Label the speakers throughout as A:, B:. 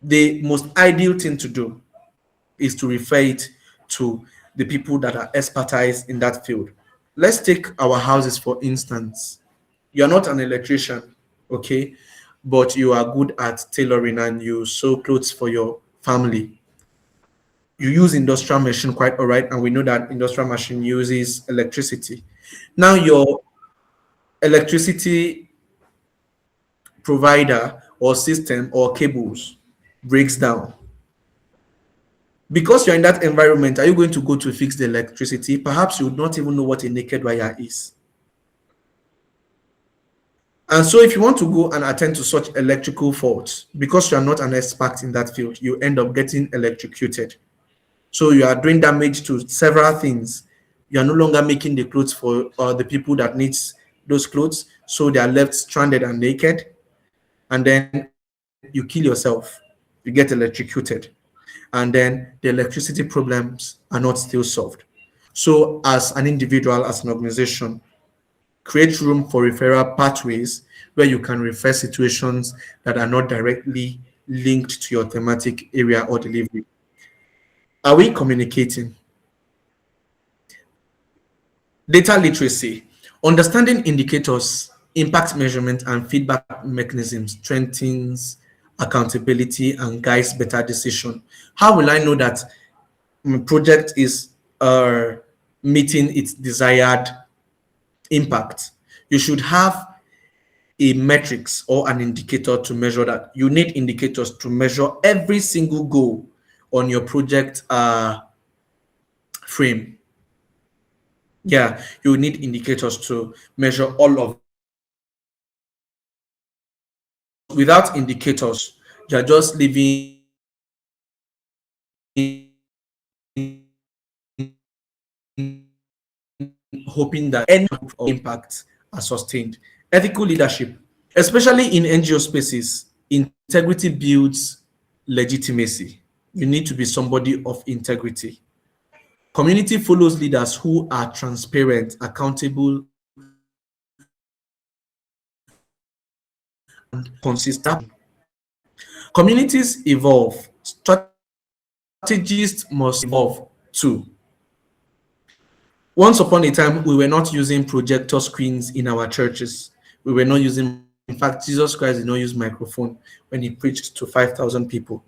A: the most ideal thing to do is to refer it to the people that are expertise in that field. Let's take our houses for instance. You're not an electrician, okay, but you are good at tailoring and you sew clothes for your family. You use industrial machine quite all right, and we know that industrial machine uses electricity. Now your electricity provider or system or cables breaks down. Because you're in that environment, are you going to go to fix the electricity? Perhaps you would not even know what a naked wire is. And so if you want to go and attend to such electrical faults, because you are not an expert in that field, you end up getting electrocuted. So you are doing damage to several things. You are no longer making the clothes for the people that needs those clothes. So they are left stranded and naked. And then you kill yourself. You get electrocuted. And then the electricity problems are not still solved. So as an individual, as an organization, create room for referral pathways where you can refer situations that are not directly linked to your thematic area or delivery. Are we communicating? Data literacy, understanding indicators, impact measurement, and feedback mechanisms strengthens accountability and guides better decision. How will I know that my project is meeting its desired impact? You should have a metrics or an indicator to measure that. You need indicators to measure every single goal on your project frame. Yeah, you need indicators to measure all of. Without indicators, you're just living hoping that any impact are sustained. Ethical leadership, especially in NGO spaces, integrity builds legitimacy. You need to be somebody of integrity. Community follows leaders who are transparent, accountable, and consistent. Communities evolve, strategists must evolve too. Once upon a time, we were not using projector screens in our churches. We were not using, in fact, Jesus Christ did not use microphone when he preached to 5,000 people.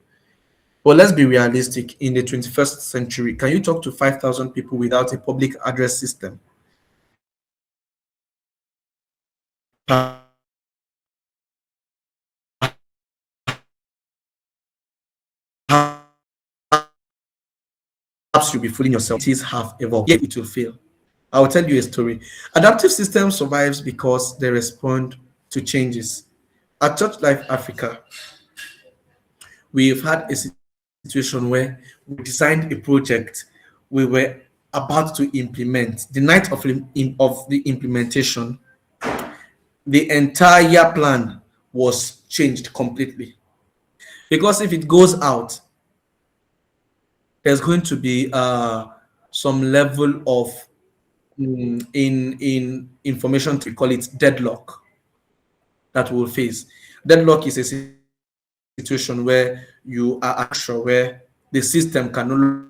A: But let's be realistic. In the 21st century, can you talk to 5,000 people without a public address system? Perhaps you'll be fooling yourself. It is have evolved, yet it will fail. I will tell you a story. Adaptive system survives because they respond to changes. At Church Life Africa, we've had a situation where we designed a project we were about to implement. The night of the implementation, the entire plan was changed completely. Because if it goes out, there's going to be some level of in information, we call it deadlock, that we'll face. Deadlock is a situation where you are actually where the system can no longer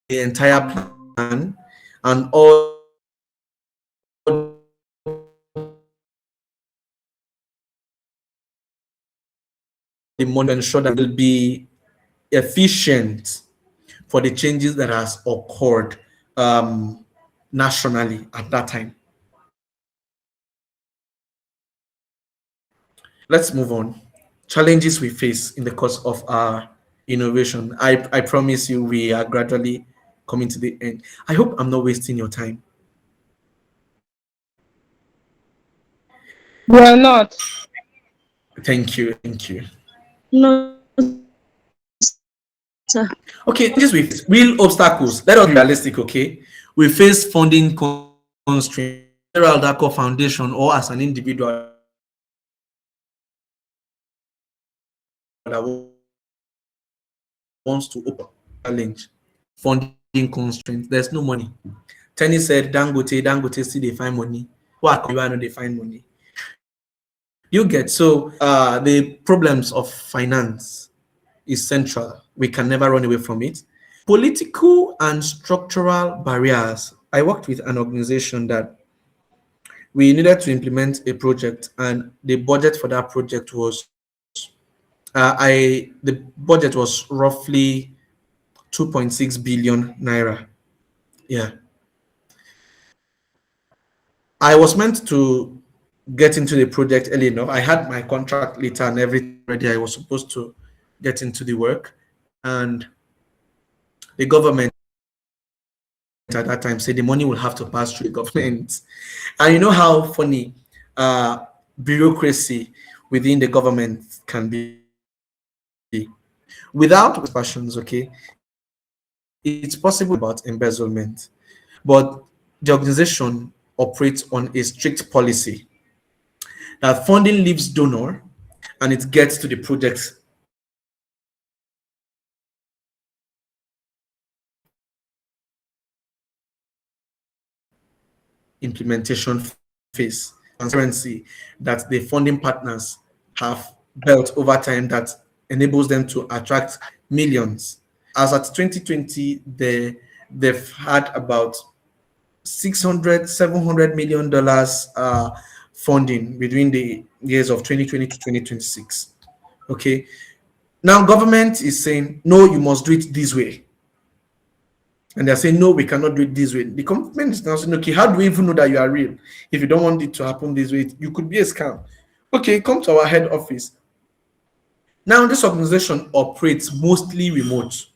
A: the entire plan and all the money, ensure that it will be efficient for the changes that has occurred nationally at that time. Let's move on. Challenges we face in the course of our innovation. I promise you we are gradually coming to the end. I hope I'm not wasting your time.
B: We are not.
A: Thank you. Thank you.
C: No, sir.
A: Okay, just with real obstacles. Let us be realistic, okay? We face funding constraints. Emmanuel Atoku Foundation or as an individual wants to open challenge, funding constraints. There's no money. Tenny said, Dangote still they find money. What you are not they find money? You get so the problems of finance is central. We can never run away from it. Political and structural barriers. I worked with an organization that we needed to implement a project, and the budget for that project was the budget was roughly 2.6 billion naira. Yeah, I was meant to get into the project early enough. I had my contract letter and everything ready. I was supposed to get into the work, and the government at that time said the money will have to pass through the government. And you know how funny bureaucracy within the government can be. Without passions, okay, it's possible about embezzlement, but the organization operates on a strict policy that funding leaves donor and it gets to the project implementation phase. Transparency that the funding partners have built over time that enables them to attract millions. As at 2020, they've had about 600, $700 million funding between the years of 2020 to 2026. Okay. Now, government is saying, no, you must do it this way. And they're saying, no, we cannot do it this way. The government is now saying, okay, how do we even know that you are real? If you don't want it to happen this way, you could be a scam. Okay, come to our head office. Now, this organization operates mostly remote.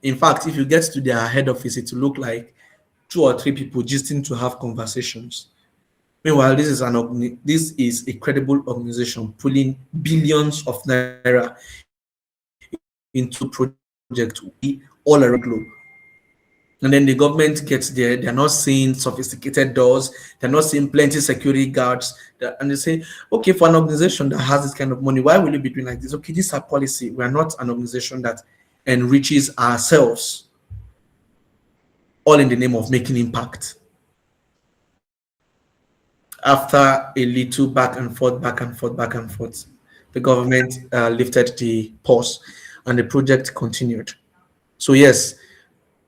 A: In fact, if you get to their head office, it will look like two or three people just to have conversations. Meanwhile, this is a credible organization pulling billions of naira into project all around the globe. And then the government gets there, they're not seeing sophisticated doors, they're not seeing plenty security guards, and they say, okay, for an organization that has this kind of money, why will you be doing like this? Okay, this is our policy. We are not an organization that enriches ourselves, all in the name of making impact. After a little back and forth, the government lifted the pause and the project continued. So yes,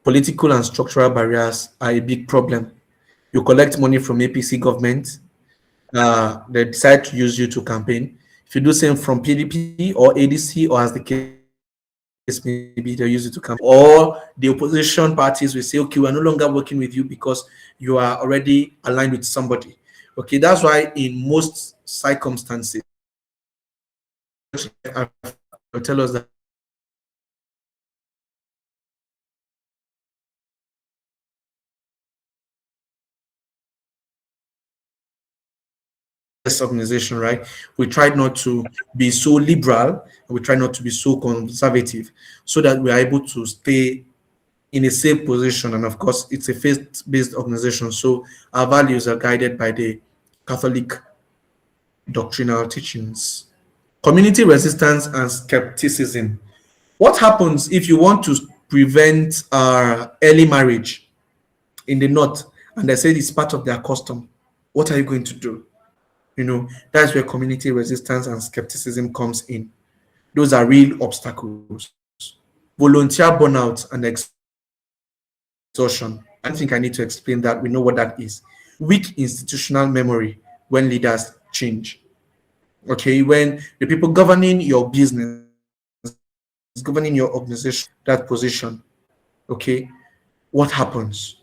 A: political and structural barriers are a big problem. You collect money from APC government, they decide to use you to campaign. If you do same from PDP or ADC, or as the case may be, they'll use it to campaign. Or the opposition parties will say, okay, we're no longer working with you because you are already aligned with somebody. Okay, that's why in most circumstances, they'll tell us that this organization, right? We tried not to be so liberal, and we try not to be so conservative, so that we are able to stay in a safe position. And of course, it's a faith-based organization, so our values are guided by the Catholic doctrinal teachings. Community resistance and skepticism. What happens if you want to prevent early marriage in the north, and they say it's part of their custom? What are you going to do? That's where community resistance and skepticism comes in. Those are real obstacles. Volunteer burnout and exhaustion. I don't think I need to explain that. We know what that is. Weak institutional memory when leaders change. Okay, when the people governing your business, governing your organization, that position, okay, what happens?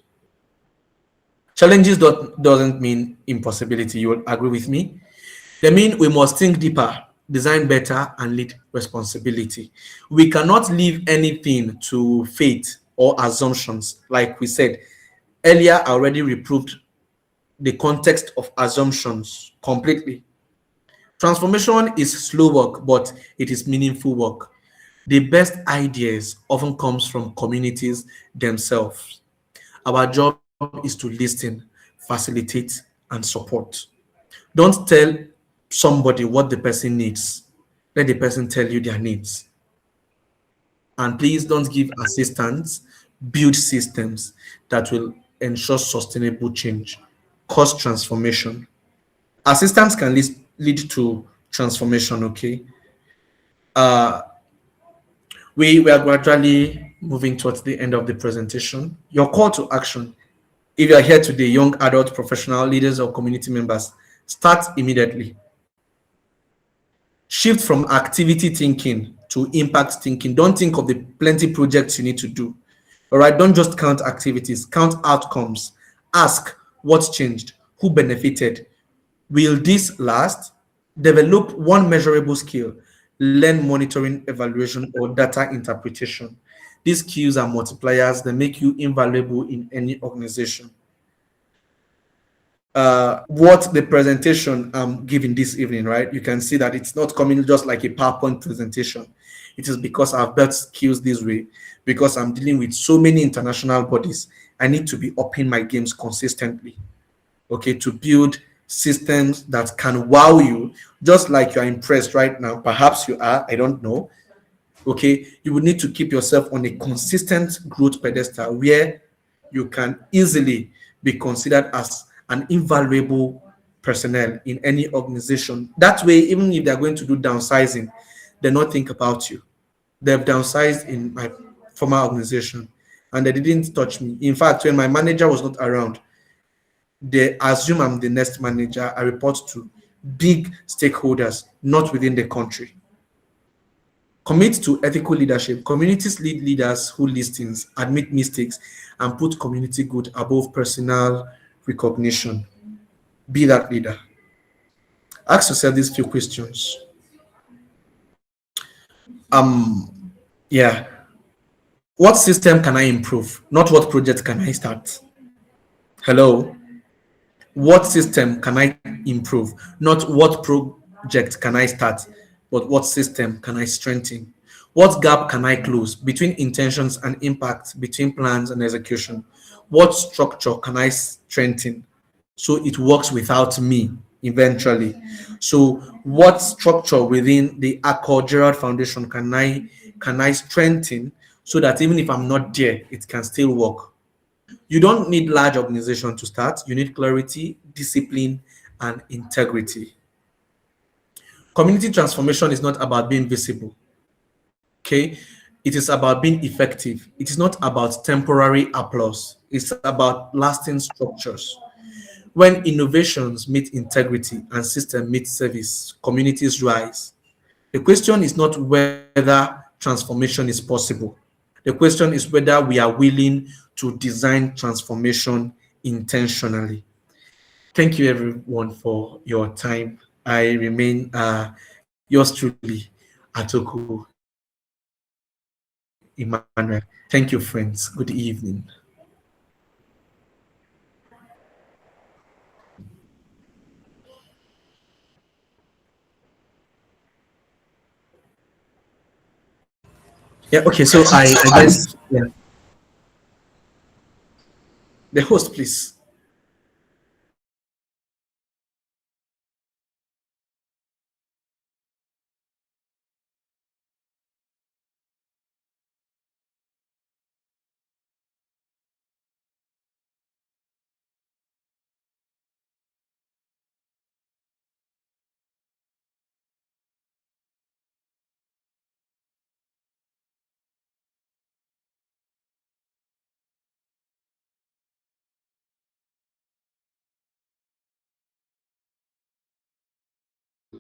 A: Challenges doesn't mean impossibility. You will agree with me. They mean we must think deeper, design better, and lead responsibility. We cannot leave anything to fate or assumptions. Like we said earlier, I already reproved the context of assumptions completely. Transformation is slow work, but it is meaningful work. The best ideas often comes from communities themselves. Our job is to listen, facilitate, and support. Don't tell somebody what the person needs. Let the person tell you their needs. And please don't give assistance, build systems that will ensure sustainable change, cause transformation. Assistance can lead to transformation, okay? Uh, we are gradually moving towards the end of the presentation. Your call to action. If you are here today, young adult professional leaders or community members, start immediately. Shift from activity thinking to impact thinking. Don't think of the plenty projects you need to do. All right, don't just count activities, count outcomes. Ask what changed, who benefited, will this last? Develop one measurable skill, learn monitoring, evaluation, or data interpretation. These skills are multipliers that make you invaluable in any organization. What the presentation I'm giving this evening, right? You can see that it's not coming just like a PowerPoint presentation. It is because I've built skills this way, because I'm dealing with so many international bodies. I need to be upping my games consistently, okay, to build systems that can wow you, just like you're impressed right now. Perhaps you are, I don't know. Okay, you would need to keep yourself on a consistent growth pedestal where you can easily be considered as an invaluable personnel in any organization. That way, even if they're going to do downsizing, they not think about you. They've downsized in my former organization and they didn't touch me. In fact, when my manager was not around, they assume I'm the next manager. I report to big stakeholders, not within the country. Commit to ethical leadership. Communities lead leaders who listens, admit mistakes, and put community good above personal recognition. Be that leader. Ask yourself these few questions. Yeah. What system can I improve? Not what project can I start? Hello. What system can I improve? Not what project can I start, but what system can I strengthen? What gap can I close between intentions and impact, between plans and execution? What structure can I strengthen so it works without me eventually? So, what structure within the Accord Gerald Foundation can I strengthen so that even if I'm not there, it can still work? You don't need large organization to start. You need clarity, discipline, and integrity. Community transformation is not about being visible. Okay. It is about being effective. It is not about temporary applause. It's about lasting structures. When innovations meet integrity and system meet service, communities rise. The question is not whether transformation is possible. The question is whether we are willing to design transformation intentionally. Thank you, everyone, for your time. I remain yours truly, Atoku Emmanuel. Thank you, friends. Good evening. Yeah, okay, so I guess, yeah, the host, please.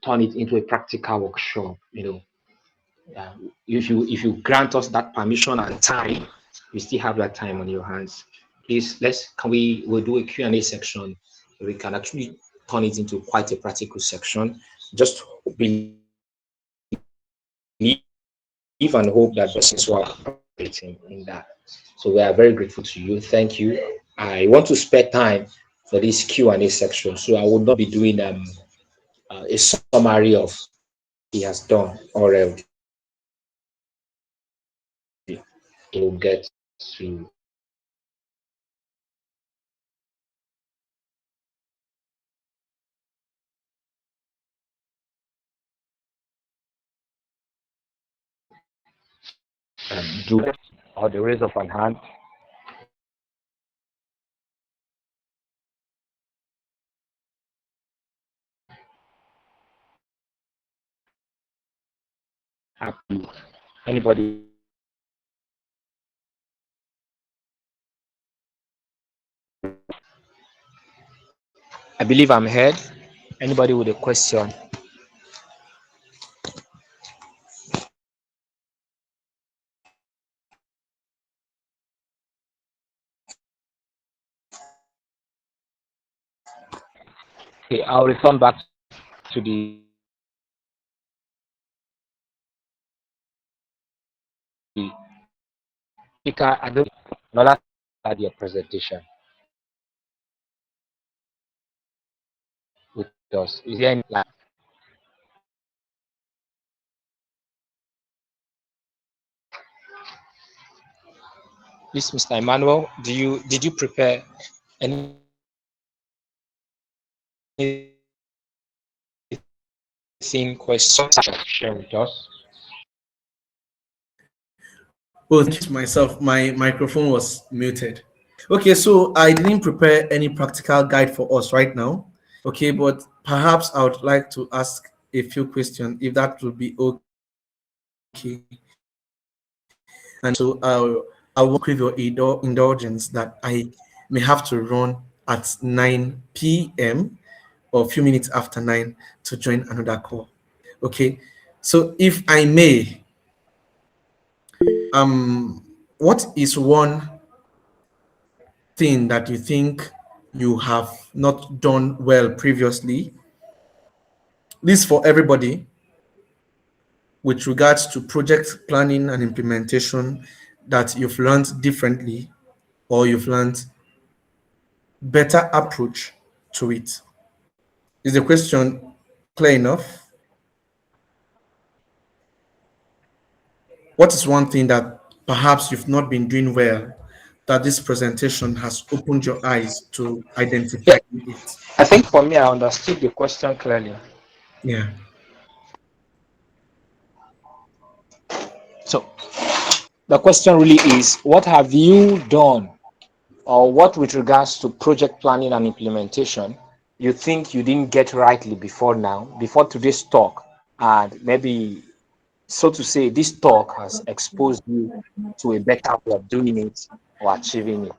B: Turn it into a practical workshop. Uh, if you grant us that permission and time, you still have that time on your hands. Please, we'll do a Q&A section. We can actually turn it into quite a practical section. Just believe and hope that persons were operating in that. So we are very grateful to you. Thank you. I want to spare time for this Q&A section, so I will not be doing a summary of he has done already. We'll get to do or the raise of an hand. Happy. Anybody? I believe I'm heard. Anybody with a question? Okay, I'll return back to the speaker. I don't another at your presentation with us. Is there any like please, Mr. Emmanuel, did you prepare anything question share with us?
A: Well, thank you myself. My microphone was muted. Okay, so I didn't prepare any practical guide for us right now. Okay, but perhaps I would like to ask a few questions if that would be okay. And so I'll work with your indulgence that I may have to run at 9 p.m. or a few minutes after 9 to join another call. Okay, so if I may, what is one thing that you think you have not done well previously? This for everybody with regards to project planning and implementation that you've learned differently or you've learned better approach to it. Is the question clear enough? What is one thing that perhaps you've not been doing well that this presentation has opened your eyes to
B: Yeah,
A: identify it?
B: I think for me, I understood the question clearly.
A: Yeah.
B: So the question really is, what have you done, or what with regards to project planning and implementation, you think you didn't get rightly before now, before today's talk, and maybe so to say, this talk has exposed you to a better way of doing it or achieving it.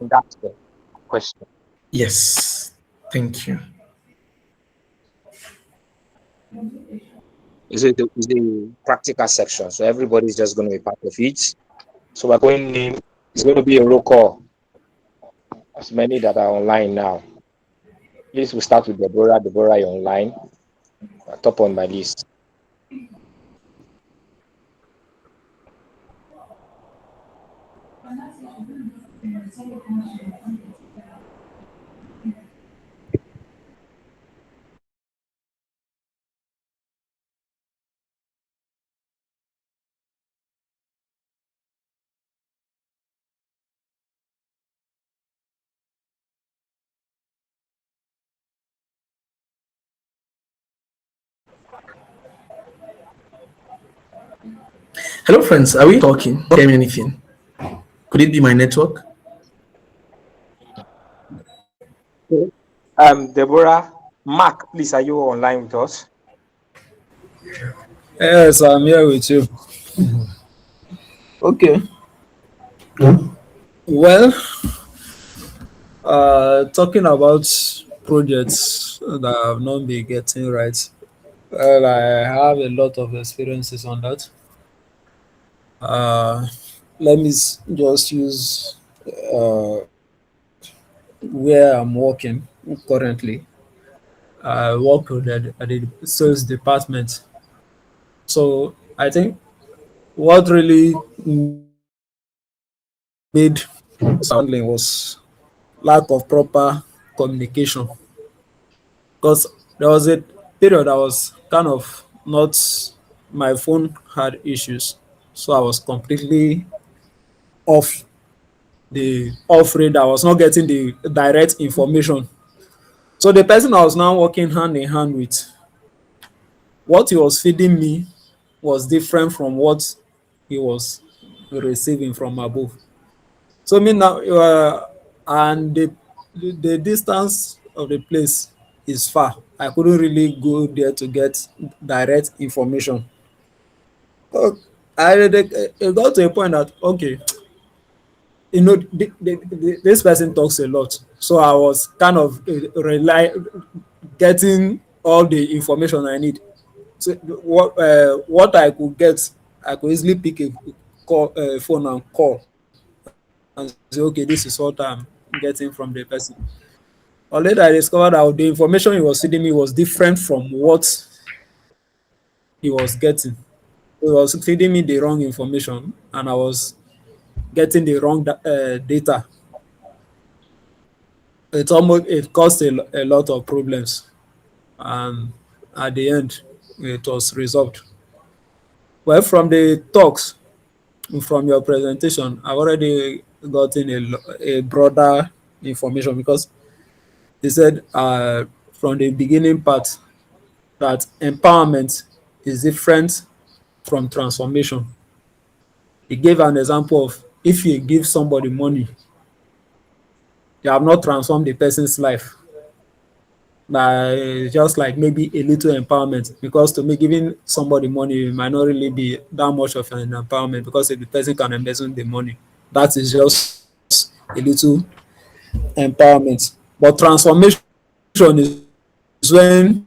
B: That's the question.
A: Yes. Thank you.
B: Is the practical section, so everybody's just going to be part of it. So we're going in. It's going to be a roll call. As many that are online now. Please, we start with Deborah. Deborah, you're online. Top on my list.
A: Hello, friends. Are we talking? Not hearing anything? Could it be my network?
B: Deborah, Mark, please, are you online with us?
C: Yes, I'm here with you.
A: Okay.
C: Well, talking about projects that I've not been getting right, well, I have a lot of experiences on that. Uh, Let me just use uh, where I'm working currently. I work with at the sales department. So I think what really made handling was lack of proper communication, because there was a period I was kind of not, my phone had issues, so I was completely off the off radar. I was not getting the direct information. So the person I was now working hand in hand with, what he was feeding me was different from what he was receiving from above. So me now, and the distance of the place is far. I couldn't really go there to get direct information. Oh, it got to a point that okay, this person talks a lot, so I was kind of getting all the information I need. So what I could get, I could easily pick a phone and call and say, okay, this is what I'm getting from the person. Or later I discovered that the information he was feeding me was different from what he was getting. He was feeding me the wrong information, and I was getting the wrong data. It caused a lot of problems, and at the end, it was resolved. Well, from the talks, from your presentation, I've already gotten a broader information because they said from the beginning part that empowerment is different from transformation. He gave an example of if you give somebody money, you have not transformed the person's life by just like maybe a little empowerment, because to me giving somebody money might not really be that much of an empowerment, because if the person can embezzle the money, that is just a little empowerment. But transformation is when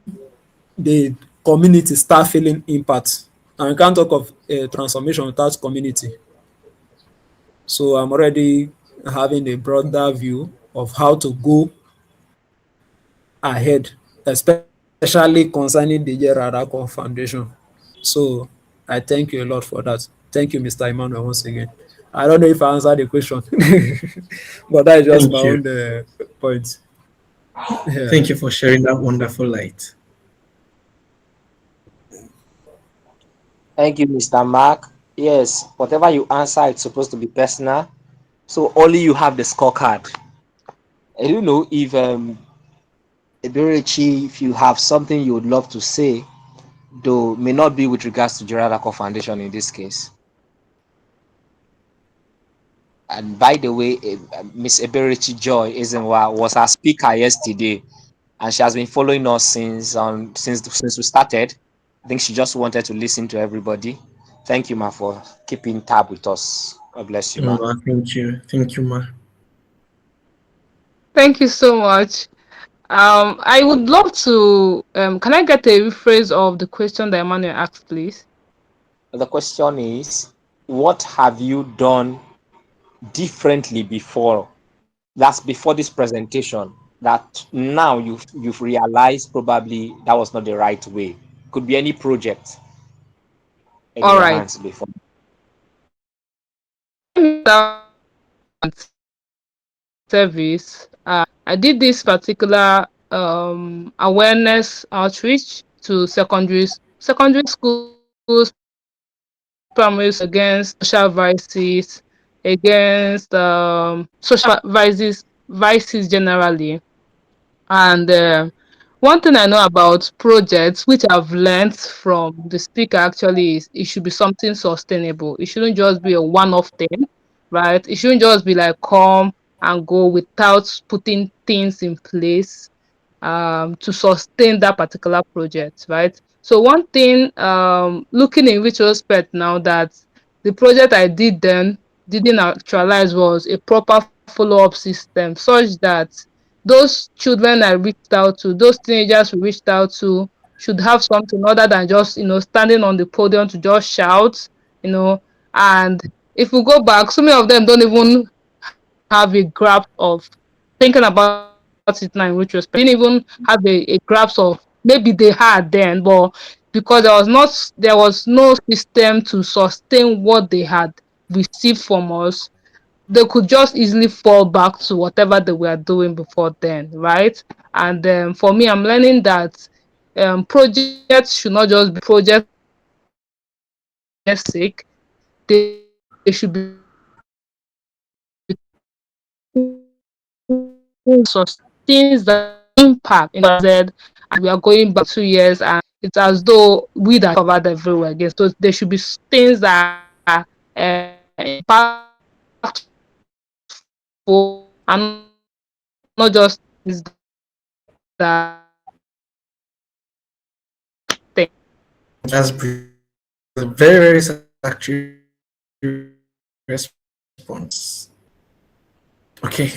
C: the community start feeling impact, and we can't talk of transformation without community. So I'm already having a broader view of how to go ahead, especially concerning the Radako Foundation. So I thank you a lot for that. Thank you, Mr. Emmanuel, once again. I don't know if I answered the question, but that is just my
A: Thank you.
C: own point. Yeah.
A: Thank you for sharing that wonderful light.
B: Thank you, Mr. Mark. Yes, whatever you answer, it's supposed to be personal. So only you have the scorecard. I don't know if Eberechi, if you have something you would love to say, though may not be with regards to Geradako Foundation in this case. And by the way, Miss Eberechi Joy was our speaker yesterday, and she has been following us since we started. I think she just wanted to listen to everybody. Thank you, ma, for keeping tab with us. God bless you, ma.
A: Thank you. Thank you, ma.
D: Thank you so much. I would love to. Can I get a rephrase of the question that Emmanuel asked, please?
B: The question is, what have you done differently before? That's before this presentation. That now you've realized probably that was not the right way. Could be any project in
D: All
B: your
D: right.
B: hands before.
D: Service. I did this particular awareness outreach to secondary schools, primary schools against social vices, against vices generally. And one thing I know about projects, which I've learned from the speaker actually, is it should be something sustainable. It shouldn't just be a one-off thing, right? It shouldn't just be like come and go without putting things in place to sustain that particular project, right? So one thing, looking in retrospect now, that the project I did then didn't actualize was a proper follow-up system, such that those children I reached out to, those teenagers we reached out to, should have something other than just, standing on the podium to just shout, you know. And if we go back, so many of them don't even have a grasp of thinking about it now in retrospect. They didn't even have a grasp of, maybe they had then, but because there was no system to sustain what they had received from us, they could just easily fall back to whatever they were doing before then, right? And for me, I'm learning that projects should not just be projects for project's sake. They should be things that things that impact in Z, and we are going back 2 years, and it's as though we that covered everywhere again. So there should be things that impactful and not just things that
A: That's a very, very satisfactory response. Okay.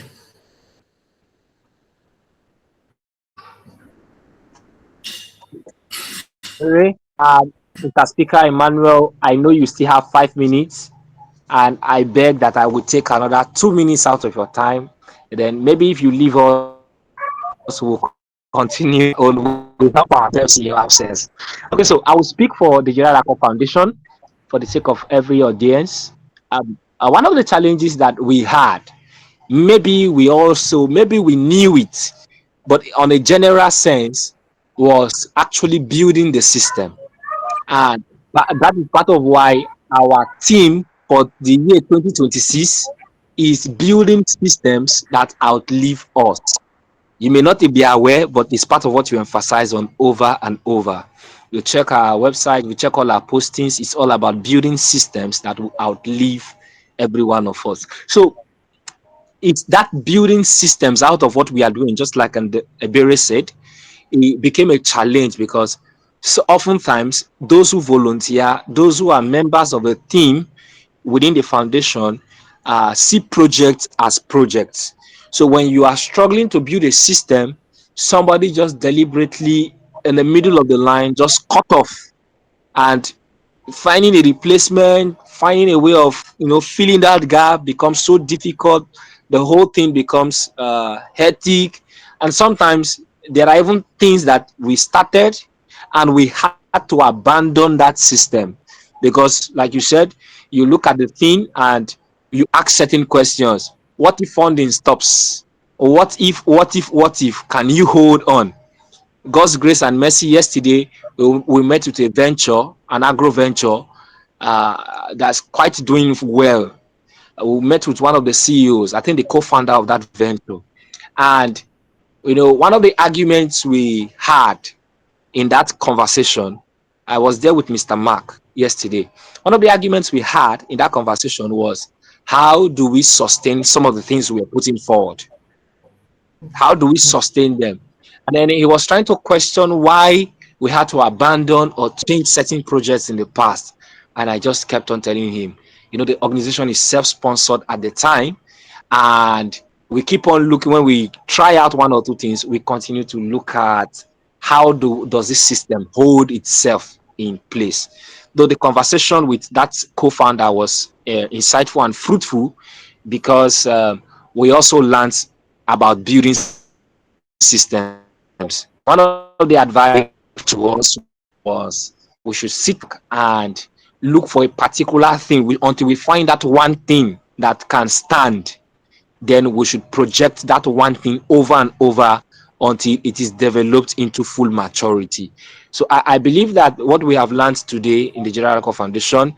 B: Anyway, Mr. Speaker Emmanuel, I know you still have 5 minutes, and I beg that I would take another 2 minutes out of your time. And then maybe if you leave us, we'll continue on. We'll help ourselves in your absence. Okay, so I will speak for the General Alcohol Foundation for the sake of every audience. One of the challenges that we had, maybe we knew it, but on a general sense, was actually building the system. And that is part of why our team for the year 2026 is building systems that outlive us. You may not be aware, but it's part of what you emphasize on over and over. You check our website, you check all our postings, it's all about building systems that will outlive every one of us. So it's that building systems out of what we are doing, just like Ebere said, it became a challenge because so oftentimes those who volunteer, those who are members of a team within the foundation, see projects as projects. So when you are struggling to build a system, somebody just deliberately in the middle of the line just cut off, and finding a replacement, finding a way of filling that gap becomes so difficult. The whole thing becomes hectic, and sometimes there are even things that we started and we had to abandon that system because, like you said, you look at the thing and you ask certain questions. What if funding stops? Or what if can you hold on? God's grace and mercy, yesterday we met with a venture, an agro venture, that's quite doing well. We met with one of the CEOs, I think the co-founder of that venture. And one of the arguments we had in that conversation, I was there with Mr. Mark yesterday. One of the arguments we had in that conversation was, how do we sustain some of the things we are putting forward? How do we sustain them? And then he was trying to question why we had to abandon or change certain projects in the past. And I just kept on telling him, the organization is self-sponsored at the time, and we keep on looking. When we try out one or two things, we continue to look at how does this system hold itself in place. Though the conversation with that co-founder was insightful and fruitful, because we also learned about building systems. One of the advice to us was we should sit back and look for a particular thing until we find that one thing that can stand. Then we should project that one thing over and over until it is developed into full maturity. So I believe that what we have learned today in the General Alcohol Foundation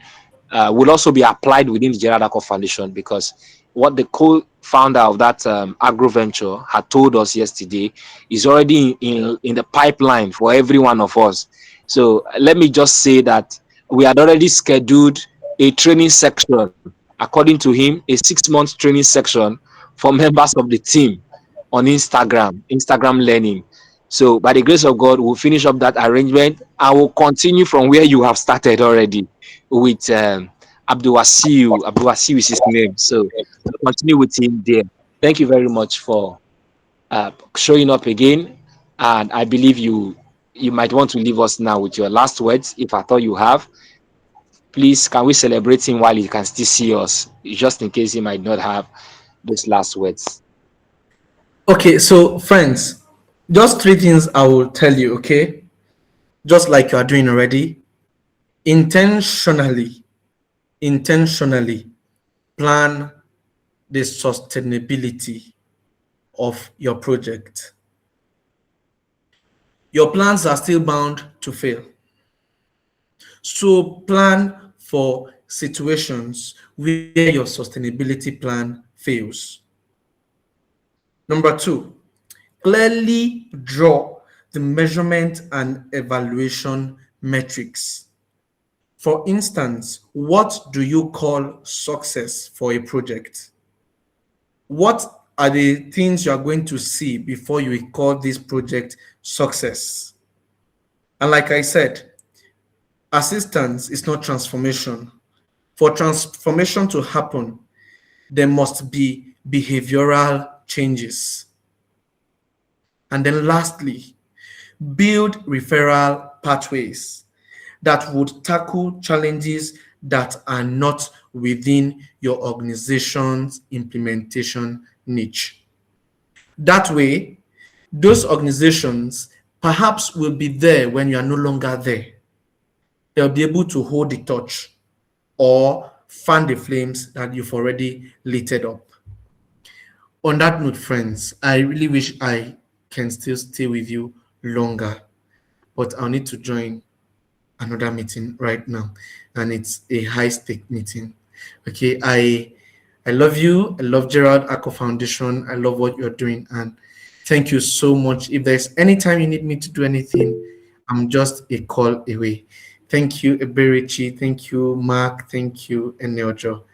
B: will also be applied within the General Alcohol Foundation, because what the co-founder of that agro venture had told us yesterday is already in the pipeline for every one of us. So let me just say that we had already scheduled a training section, according to him, a 6 month training section for members of the team on Instagram learning. So by the grace of God, we'll finish up that arrangement and we'll continue from where you have started already with Abdul Wasiu. Abdul Wasiu is his name. So we'll continue with him there. Thank you very much for showing up again. And I believe you might want to leave us now with your last words, if I thought you have. Please, can we celebrate him while he can still see us, just in case he might not have those last words?
A: Okay, so friends, just three things I will tell you, okay? Just like you are doing already. Intentionally plan the sustainability of your project. Your plans are still bound to fail. So plan for situations where your sustainability plan fails. Number two, clearly draw the measurement and evaluation metrics. For instance, what do you call success for a project? What are the things you are going to see before you call this project success? And like I said, assistance is not transformation. For transformation to happen, there must be behavioral changes. And then lastly, build referral pathways that would tackle challenges that are not within your organization's implementation niche. That way, those organizations perhaps will be there when you are no longer there. They'll be able to hold the torch or fan the flames that you've already lit up. On that note, friends, I really wish I can still stay with you longer, but I'll need to join another meeting right now, and it's a high stake meeting. Okay, I love you. I love Gerald Ako Foundation. I love what you're doing, and thank you so much. If there's any time you need me to do anything, I'm just a call away. Thank you, Eberichi. Thank you, Mark. Thank you, Eneljo.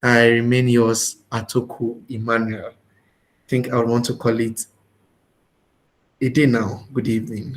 A: I remain yours, Atoku Emmanuel. I think I would want to call it a day now. Good evening.